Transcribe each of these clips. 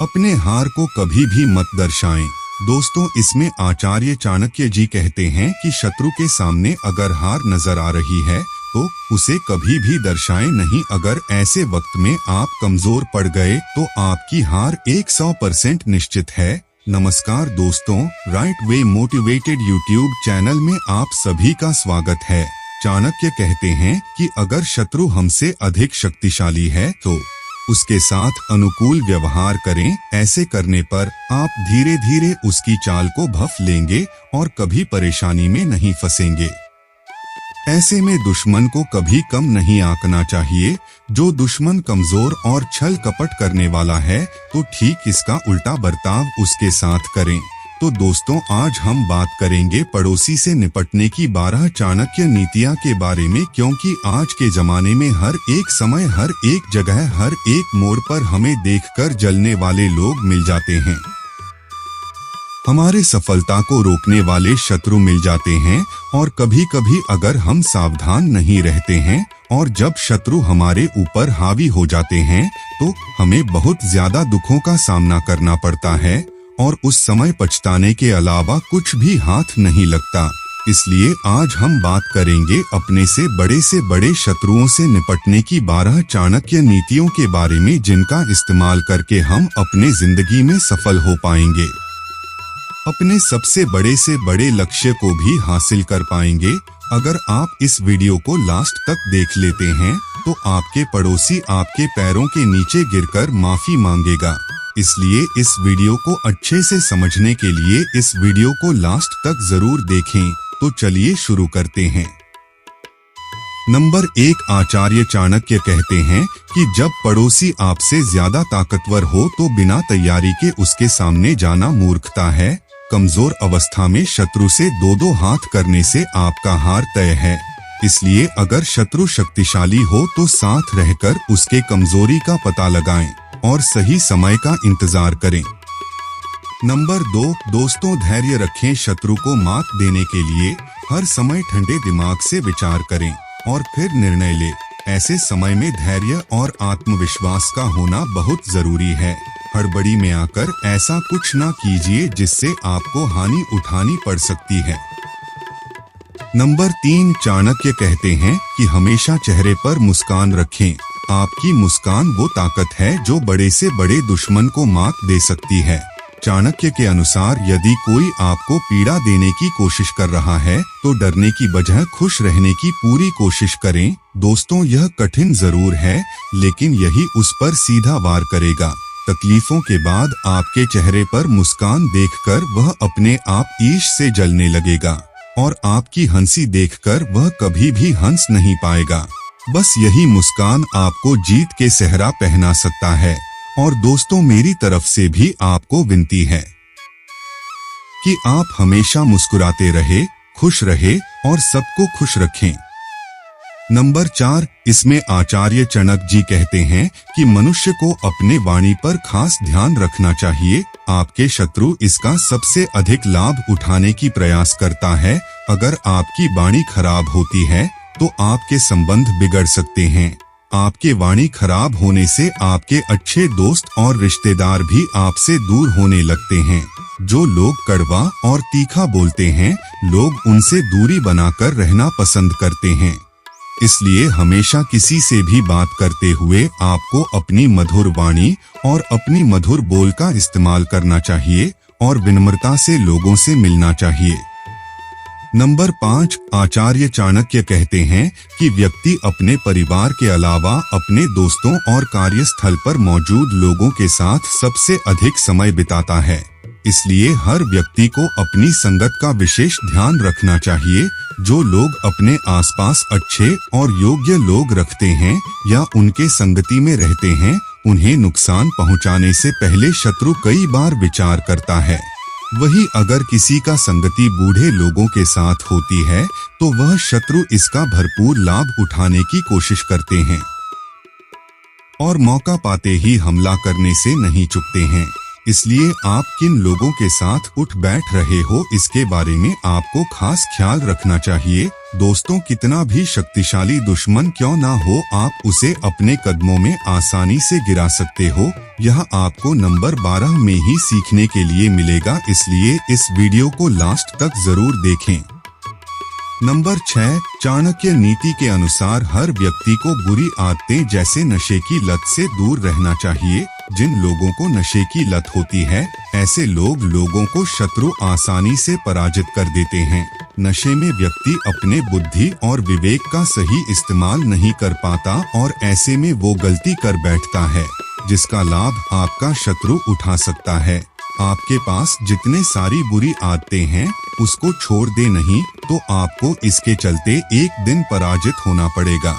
अपने हार को कभी भी मत दर्शाएं। दोस्तों, इसमें आचार्य चाणक्य जी कहते हैं कि शत्रु के सामने अगर हार नजर आ रही है तो उसे कभी भी दर्शाएं नहीं। अगर ऐसे वक्त में आप कमजोर पड़ गए तो आपकी हार 100% निश्चित है। नमस्कार दोस्तों, right way motivated YouTube channel में आप सभी का स्वागत है। चाणक्य कहते हैं कि अगर शत्रु हमसे अधिक शक्तिशाली है तो उसके साथ अनुकूल व्यवहार करें। ऐसे करने पर आप धीरे धीरे उसकी चाल को भफ लेंगे और कभी परेशानी में नहीं फंसेंगे। ऐसे में दुश्मन को कभी कम नहीं आंकना चाहिए। जो दुश्मन कमजोर और छल कपट करने वाला है तो ठीक इसका उल्टा बर्ताव उसके साथ करें। तो दोस्तों, आज हम बात करेंगे पड़ोसी से निपटने की 12 चाणक्य नीतियां के बारे में, क्योंकि आज के जमाने में हर एक समय, हर एक जगह, हर एक मोड़ पर हमें देखकर जलने वाले लोग मिल जाते हैं। हमारे सफलता को रोकने वाले शत्रु मिल जाते हैं और कभी कभी अगर हम सावधान नहीं रहते हैं और जब शत्रु हमारे ऊपर हावी हो जाते हैं तो हमें बहुत ज्यादा दुखों का सामना करना पड़ता है और उस समय पछताने के अलावा कुछ भी हाथ नहीं लगता। इसलिए आज हम बात करेंगे अपने से बड़े शत्रुओं से निपटने की 12 चाणक्य नीतियों के बारे में, जिनका इस्तेमाल करके हम अपने जिंदगी में सफल हो पाएंगे, अपने सबसे बड़े लक्ष्य को भी हासिल कर पाएंगे। अगर आप इस वीडियो को लास्ट तक देख लेते हैं तो आपके पड़ोसी आपके पैरों के नीचे गिरकर माफी मांगेगा। इसलिए इस वीडियो को अच्छे से समझने के लिए इस वीडियो को लास्ट तक जरूर देखें। तो चलिए शुरू करते हैं। नंबर 1, आचार्य चाणक्य कहते हैं कि जब पड़ोसी आपसे ज्यादा ताकतवर हो तो बिना तैयारी के उसके सामने जाना मूर्खता है। कमजोर अवस्था में शत्रु से दो हाथ करने से आपका हार तय है। इसलिए अगर शत्रु शक्तिशाली हो तो साथ रहकर उसके कमजोरी का पता लगाएं और सही समय का इंतजार करें। नंबर 2, दोस्तों, धैर्य रखें। शत्रु को मात देने के लिए हर समय ठंडे दिमाग से विचार करें और फिर निर्णय लें। ऐसे समय में धैर्य और आत्मविश्वास का होना बहुत जरूरी है। हड़बड़ी में आकर ऐसा कुछ ना कीजिए जिससे आपको हानि उठानी पड़ सकती है। नंबर 3, चाणक्य कहते हैं कि हमेशा चेहरे पर मुस्कान रखें। आपकी मुस्कान वो ताकत है जो बड़े से बड़े दुश्मन को मात दे सकती है। चाणक्य के अनुसार यदि कोई आपको पीड़ा देने की कोशिश कर रहा है तो डरने की बजाय खुश रहने की पूरी कोशिश करें। दोस्तों, यह कठिन जरूर है लेकिन यही उस पर सीधा वार करेगा। तकलीफों के बाद आपके चेहरे पर मुस्कान देखकर वह अपने आप ईर्ष्या से जलने लगेगा और आपकी हंसी देखकर वह कभी भी हंस नहीं पाएगा। बस यही मुस्कान आपको जीत के सेहरा पहना सकता है। और दोस्तों, मेरी तरफ से भी आपको विनती है कि आप हमेशा मुस्कुराते रहे, खुश रहे और सबको खुश रखें। नंबर 4, इसमें आचार्य चाणक्य जी कहते हैं कि मनुष्य को अपने वाणी पर खास ध्यान रखना चाहिए। आपके शत्रु इसका सबसे अधिक लाभ उठाने की प्रयास करता है। अगर आपकी वाणी खराब होती है तो आपके संबंध बिगड़ सकते हैं। आपके वाणी खराब होने से आपके अच्छे दोस्त और रिश्तेदार भी आपसे दूर होने लगते हैं। जो लोग कड़वा और तीखा बोलते हैं, लोग उनसे दूरी बनाकर रहना पसंद करते हैं। इसलिए हमेशा किसी से भी बात करते हुए आपको अपनी मधुर वाणी और अपनी मधुर बोल का इस्तेमाल करना चाहिए और विनम्रता से लोगों से मिलना चाहिए। नंबर 5, आचार्य चाणक्य कहते हैं कि व्यक्ति अपने परिवार के अलावा अपने दोस्तों और कार्यस्थल पर मौजूद लोगों के साथ सबसे अधिक समय बिताता है। इसलिए हर व्यक्ति को अपनी संगत का विशेष ध्यान रखना चाहिए। जो लोग अपने आसपास अच्छे और योग्य लोग रखते हैं या उनके संगति में रहते हैं, उन्हें नुकसान पहुंचाने से पहले शत्रु कई बार विचार करता है। वही अगर किसी का संगति बूढ़े लोगों के साथ होती है तो वह शत्रु इसका भरपूर लाभ उठाने की कोशिश करते हैं और मौका पाते ही हमला करने से नहीं चूकते हैं। इसलिए आप किन लोगों के साथ उठ बैठ रहे हो इसके बारे में आपको खास ख्याल रखना चाहिए। दोस्तों, कितना भी शक्तिशाली दुश्मन क्यों ना हो, आप उसे अपने कदमों में आसानी से गिरा सकते हो। यह आपको नंबर 12 में ही सीखने के लिए मिलेगा, इसलिए इस वीडियो को लास्ट तक जरूर देखें। नंबर 6, चाणक्य नीति के अनुसार हर व्यक्ति को बुरी आदतें जैसे नशे की लत से दूर रहना चाहिए। जिन लोगों को नशे की लत होती है, ऐसे लोगों को शत्रु आसानी से पराजित कर देते हैं। नशे में व्यक्ति अपने बुद्धि और विवेक का सही इस्तेमाल नहीं कर पाता और ऐसे में वो गलती कर बैठता है, जिसका लाभ आपका शत्रु उठा सकता है। आपके पास जितने सारी बुरी आदतें हैं, उसको छोड़ दे नहीं तो आपको इसके चलते एक दिन पराजित होना पड़ेगा।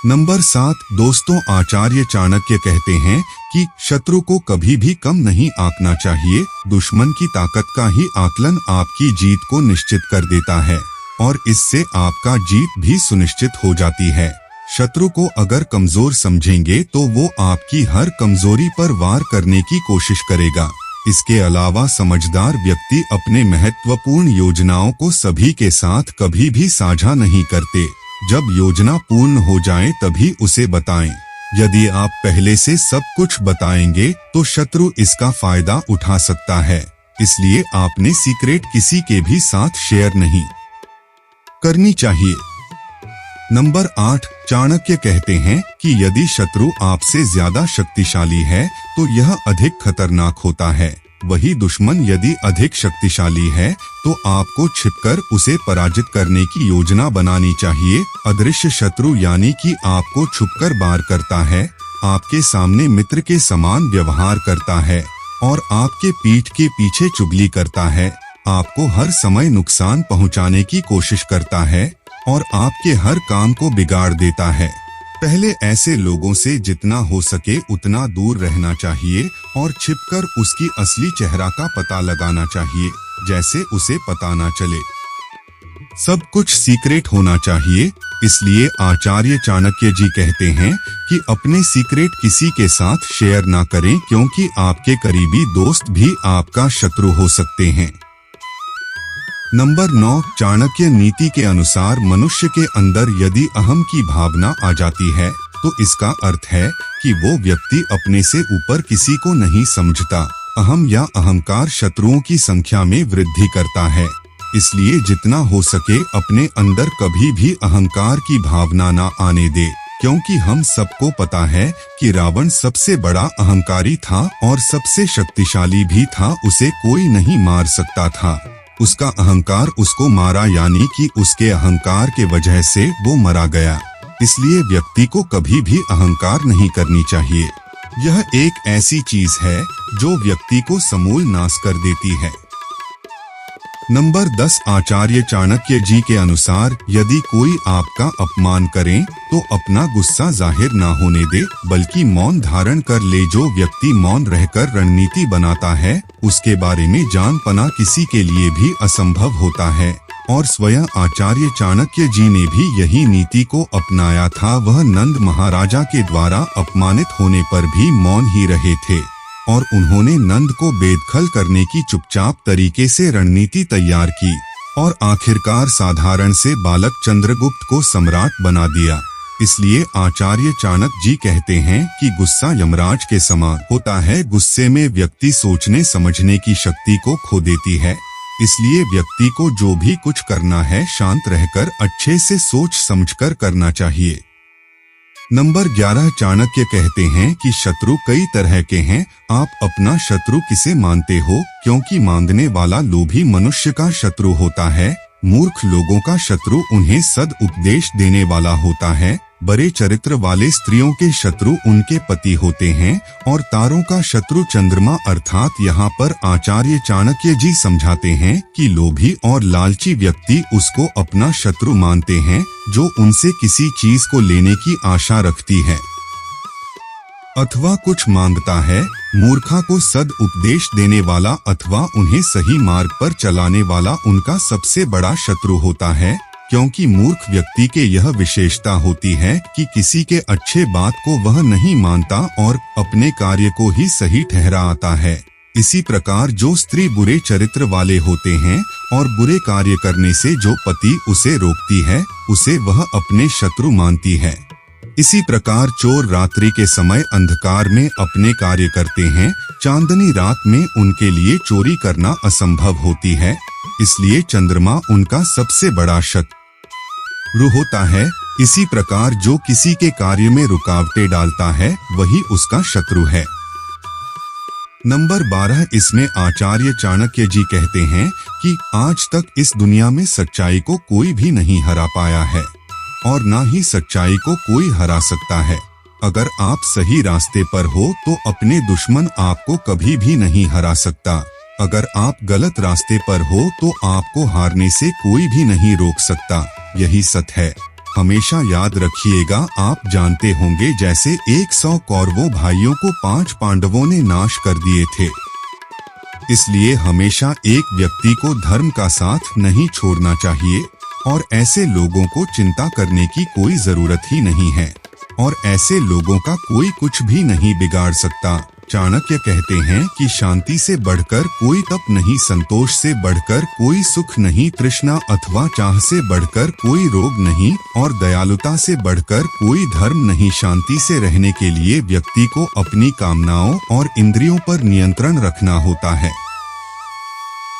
नंबर 7, दोस्तों, आचार्य चाणक्य कहते हैं कि शत्रु को कभी भी कम नहीं आंकना चाहिए। दुश्मन की ताकत का ही आकलन आपकी जीत को निश्चित कर देता है और इससे आपका जीत भी सुनिश्चित हो जाती है। शत्रु को अगर कमजोर समझेंगे तो वो आपकी हर कमजोरी पर वार करने की कोशिश करेगा। इसके अलावा समझदार व्यक्ति अपने महत्वपूर्ण योजनाओं को सभी के साथ कभी भी साझा नहीं करते। जब योजना पूर्ण हो जाए तभी उसे बताएं। यदि आप पहले से सब कुछ बताएंगे तो शत्रु इसका फायदा उठा सकता है, इसलिए आपने सीक्रेट किसी के भी साथ शेयर नहीं करनी चाहिए। नंबर 8, चाणक्य कहते हैं कि यदि शत्रु आपसे ज्यादा शक्तिशाली है तो यह अधिक खतरनाक होता है। वही दुश्मन यदि अधिक शक्तिशाली है तो आपको छिपकर उसे पराजित करने की योजना बनानी चाहिए। अदृश्य शत्रु यानी कि आपको छुपकर वार करता है, आपके सामने मित्र के समान व्यवहार करता है और आपके पीठ के पीछे चुगली करता है। आपको हर समय नुकसान पहुंचाने की कोशिश करता है और आपके हर काम को बिगाड़ देता है। पहले ऐसे लोगों से जितना हो सके उतना दूर रहना चाहिए और छिपकर उसकी असली चेहरा का पता लगाना चाहिए, जैसे उसे पता ना चले। सब कुछ सीक्रेट होना चाहिए, इसलिए आचार्य चाणक्य जी कहते हैं कि अपने सीक्रेट किसी के साथ शेयर ना करें, क्योंकि आपके करीबी दोस्त भी आपका शत्रु हो सकते हैं। नंबर 9, चाणक्य नीति के अनुसार मनुष्य के अंदर यदि अहम की भावना आ जाती है तो इसका अर्थ है कि वो व्यक्ति अपने से ऊपर किसी को नहीं समझता। अहम या अहंकार शत्रुओं की संख्या में वृद्धि करता है, इसलिए जितना हो सके अपने अंदर कभी भी अहंकार की भावना ना आने दे, क्योंकि हम सबको पता है कि रावण सबसे बड़ा अहंकारी था और सबसे शक्तिशाली भी था। उसे कोई नहीं मार सकता था, उसका अहंकार उसको मारा, यानी कि उसके अहंकार के वजह से वो मरा गया। इसलिए व्यक्ति को कभी भी अहंकार नहीं करनी चाहिए। यह एक ऐसी चीज है जो व्यक्ति को समूल नाश कर देती है। नंबर 10, आचार्य चाणक्य जी के अनुसार यदि कोई आपका अपमान करे तो अपना गुस्सा जाहिर ना होने दे, बल्कि मौन धारण कर ले। जो व्यक्ति मौन रहकर रणनीति बनाता है, उसके बारे में जान पाना किसी के लिए भी असंभव होता है और स्वयं आचार्य चाणक्य जी ने भी यही नीति को अपनाया था। वह नंद महाराजा के द्वारा अपमानित होने पर भी मौन ही रहे थे और उन्होंने नंद को बेदखल करने की चुपचाप तरीके से रणनीति तैयार की और आखिरकार साधारण से बालक चंद्रगुप्त को सम्राट बना दिया। इसलिए आचार्य चाणक्य जी कहते हैं कि गुस्सा यमराज के समान होता है। गुस्से में व्यक्ति सोचने समझने की शक्ति को खो देती है, इसलिए व्यक्ति को जो भी कुछ करना है शांत रहकर अच्छे से सोच समझकर करना चाहिए। नंबर 11, चाणक्य कहते हैं कि शत्रु कई तरह के हैं। आप अपना शत्रु किसे मानते हो, क्योंकि मांगने वाला लोभी मनुष्य का शत्रु होता है। मूर्ख लोगों का शत्रु उन्हें सद उपदेश देने वाला होता है। बड़े चरित्र वाले स्त्रियों के शत्रु उनके पति होते हैं और तारों का शत्रु चंद्रमा। अर्थात यहाँ पर आचार्य चाणक्य जी समझाते हैं कि लोभी और लालची व्यक्ति उसको अपना शत्रु मानते हैं जो उनसे किसी चीज को लेने की आशा रखती है अथवा कुछ मांगता है। मूर्खा को सद उपदेश देने वाला अथवा उन्हें सही मार्ग पर चलाने वाला उनका सबसे बड़ा शत्रु होता है, क्योंकि मूर्ख व्यक्ति के यह विशेषता होती है कि किसी के अच्छे बात को वह नहीं मानता और अपने कार्य को ही सही ठहराता है। इसी प्रकार जो स्त्री बुरे चरित्र वाले होते हैं और बुरे कार्य करने से जो पति उसे रोकती है उसे वह अपने शत्रु मानती है। इसी प्रकार चोर रात्रि के समय अंधकार में अपने कार्य करते हैं, चांदनी रात में उनके लिए चोरी करना असंभव होती है, इसलिए चंद्रमा उनका सबसे बड़ा शत्रु होता है। इसी प्रकार जो किसी के कार्य में रुकावटें डालता है वही उसका शत्रु है। नंबर 12, इसमें आचार्य चाणक्य जी कहते हैं कि आज तक इस दुनिया में सच्चाई को कोई भी नहीं हरा पाया है और ना ही सच्चाई को कोई हरा सकता है। अगर आप सही रास्ते पर हो तो अपने दुश्मन आपको कभी भी नहीं हरा सकता। अगर आप गलत रास्ते पर हो तो आपको हारने से कोई भी नहीं रोक सकता। यही सत्य है। हमेशा याद रखिएगा। आप जानते होंगे जैसे 100 कौरवों भाइयों को 5 पांडवों ने नाश कर दिए थे। इसलिए हमेशा एक व्यक्ति को धर्म का साथ नहीं छोड़ना चाहिए और ऐसे लोगों को चिंता करने की कोई जरूरत ही नहीं है और ऐसे लोगों का कोई कुछ भी नहीं बिगाड़ सकता। चाणक्य कहते हैं कि शांति से बढ़कर कोई तप नहीं, संतोष से बढ़कर कोई सुख नहीं, तृष्णा अथवा चाह से बढ़कर कोई रोग नहीं और दयालुता से बढ़कर कोई धर्म नहीं। शांति से रहने के लिए व्यक्ति को अपनी कामनाओं और इंद्रियों पर नियंत्रण रखना होता है।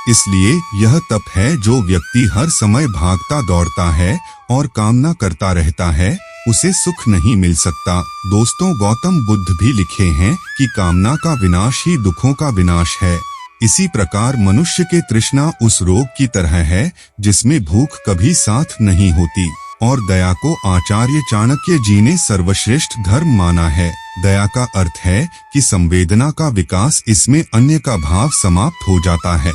इसलिए यह तप है। जो व्यक्ति हर समय भागता दौड़ता है और कामना करता रहता है उसे सुख नहीं मिल सकता। दोस्तों, गौतम बुद्ध भी लिखे हैं कि कामना का विनाश ही दुखों का विनाश है। इसी प्रकार मनुष्य के तृष्णा उस रोग की तरह है जिसमें भूख कभी साथ नहीं होती और दया को आचार्य चाणक्य जी ने सर्वश्रेष्ठ धर्म माना है। दया का अर्थ है कि संवेदना का विकास, इसमें अन्य का भाव समाप्त हो जाता है।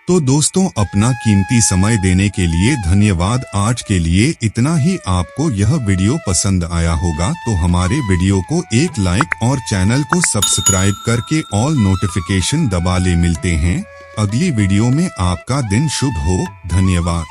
तो दोस्तों, अपना कीमती समय देने के लिए धन्यवाद। आज के लिए इतना ही। आपको यह वीडियो पसंद आया होगा तो हमारे वीडियो को एक लाइक और चैनल को सब्सक्राइब करके ऑल नोटिफिकेशन दबा ले। मिलते हैं अगली वीडियो में। आपका दिन शुभ हो। धन्यवाद।